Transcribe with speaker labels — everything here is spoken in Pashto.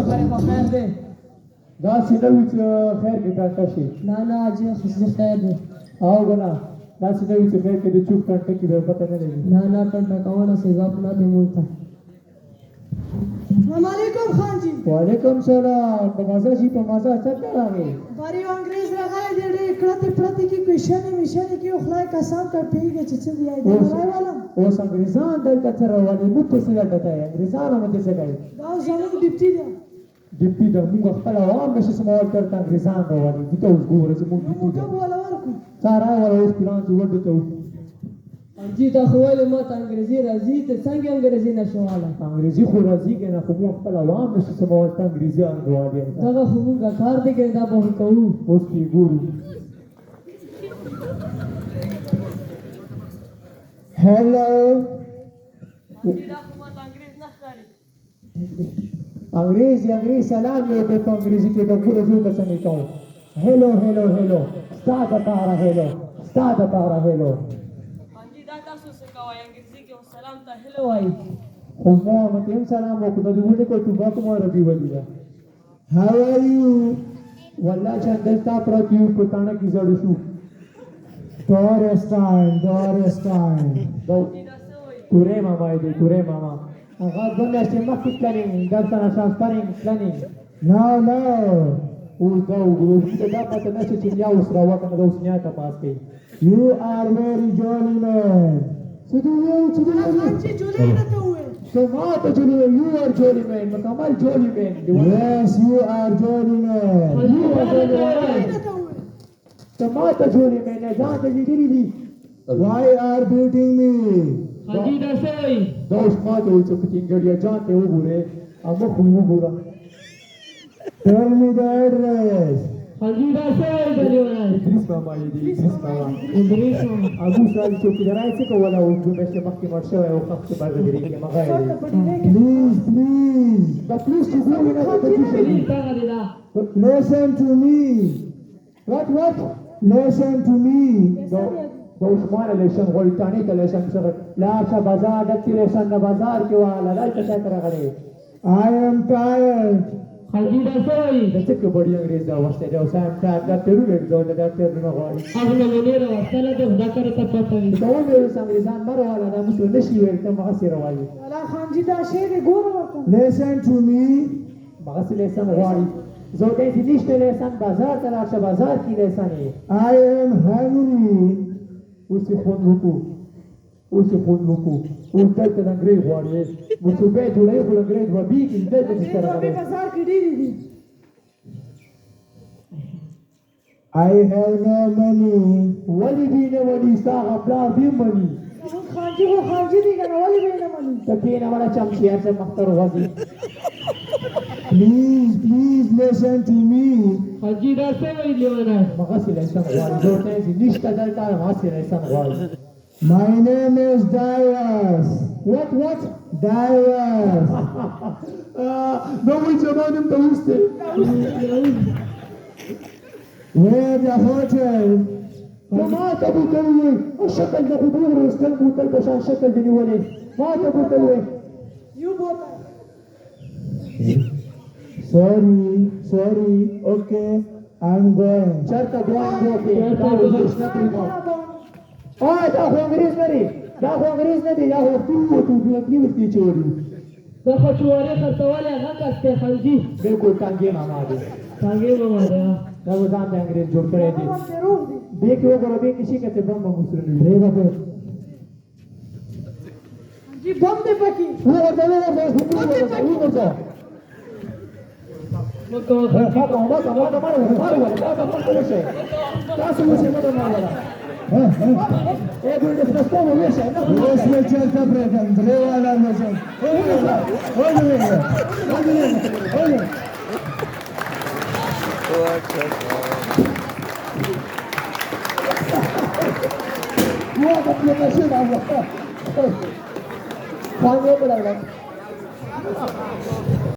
Speaker 1: خبرې خو خیر دی
Speaker 2: داسې نه وي چې خیر کې ټانټه شي
Speaker 1: نه نه حاجي خو خیر دی
Speaker 2: او ګناه داسې نه وي چې خیر کې د چوک ټانټه کې به پته نه لګي
Speaker 1: نه نه ټنډه کونه سزا نه دی مونته
Speaker 3: السلام علیکم خان جی
Speaker 2: وعلیکم سلام په مزه شي په مزه څنګه راغی
Speaker 3: باری انګریز راغلی دی ډېر کړه پرتی کې کوشنې مشنې کې خدای قسم کوي چې څه دی راواله
Speaker 2: اوس انګریزان دلته تر ولې موږ څه لټه یې انګریزان هم څه کوي
Speaker 3: دا زموږ ډیپټي دی
Speaker 2: ډیپټي د موږ خپل عوام نشي سمول کړه انګریزان راوړي دته اوس ګوره چې موږ ډیپټي
Speaker 3: موږ بوله ورکو
Speaker 2: سارا ولا اوس پلان چې ورته ته
Speaker 1: حاجي تا خو ویل ما ته انګریزي راځي ته څنګه انګریزي نشواله
Speaker 2: انګریزي خو راځي کنه خو موږ خپل عوام نشي سمول ته انګریزان راوړي
Speaker 1: دا خو موږ کار دی کې دا به کوو
Speaker 2: اوس کې ګورو هلو انګریز سلام یې په انګریزي کې د پوره ځو ته څنګه کوم هلو ستاسو لپاره هلو
Speaker 1: حاجي دا تاسو څه کوئ انګریزي کې سلام ته هلو وایي
Speaker 2: خو ما مته سلام وکړو د دې کو ټوبا کوم راځي ولې How are you والله چې دلته پروت یو په تانه کې زړ شو دورستان تورې ماما هغه څنګه چې مخکې پلانینګ درته ترانسفرینګ پلانینګ نو اوس دا وګورئ چې دا پته نشي چې یا اوس راوکنه د اوس نه تا پاس کوي You are very jolly man څه دی
Speaker 3: خان جی جوړې نه ته وې
Speaker 2: سمات جولي you are jolly man مکمل jolly man Yes you are jolly man سمات jolly man نه ځان دې دي Why are beating me
Speaker 1: حاجي دا څه وایي
Speaker 2: دا اوس ماته وایي چې پټینګړیا ځان ته وګوره هغه خو وګوره Tell me the address
Speaker 1: حاجي دا څه وایي بلیونه
Speaker 2: ادریس ماما ابو سال چوکیدارای څه کوله او جو مشه مخکې مرشه او خپل بازګری کې مغه Please دا پلیز to go in Listen to me What Listen to me دا عثمان الیشن غلطانی ته لیشن څه لا شه بازار د لیشن نه بازار کې والا دلته څه راغلی I am tired
Speaker 1: حاجي دا څه وایي
Speaker 2: د څه کې بډي انګريز دا واسطه دا اوس هم تا دا تیرو له دا ډاکټر نه غواړي
Speaker 1: هغه له ډیره واستله ته دا کار ته پته وي
Speaker 2: دا وایي انګريزان مره والا دا مسو نشي ویل ته مغه سره وایي
Speaker 3: ولا خان جی دا شی دی ګور ورته
Speaker 2: Listen to me مغه سره لیسن غواړي زه دې نشته لیسن بازار ته راشه بازار کې لیسن I am hungry اوس خون وکړو اوس دلته د انګریز غواړي مصوبه جوړې خو انګریز و بي کې دلته
Speaker 3: دې
Speaker 2: سره
Speaker 3: په بازار کې ډېری دي
Speaker 2: I have no money ولی دې نه ونی ساغه پلا دې مني
Speaker 3: خان جی دی کنه ولی به نه مانی
Speaker 2: ته کې نه ولا چمچي هر څه مختار وځي Please listen to me
Speaker 1: حاجي دا څه وایي لیونه
Speaker 2: مغه سي لیسن غواړي جوړته دې نشته دلته ما سي لیسن غواړي My name is Darius. What? Darius. No way جمانم دوسته. Where the hotel? ما تبو تلوي الشكل ده بدور وسكل بوتل بشان شكل دي ولي ما تبو تلوي
Speaker 3: یو بوتا
Speaker 2: Sorry. Okay. I'm going. چرته دوان وکي. دا خو انګريز نه دی دا خو ټوټي چوري
Speaker 1: دا خو چوره خرڅواله هغه کسته خلجی
Speaker 2: بالکل څنګه ماما دی
Speaker 1: دا
Speaker 2: ځان د انګريز جوړ کړی دی
Speaker 3: روح دی
Speaker 2: دې کې وګوره دې کې شي کته بم مسلمان دی راغله
Speaker 3: جی بم دې پکې
Speaker 2: وګوره
Speaker 1: مکو
Speaker 2: Cuando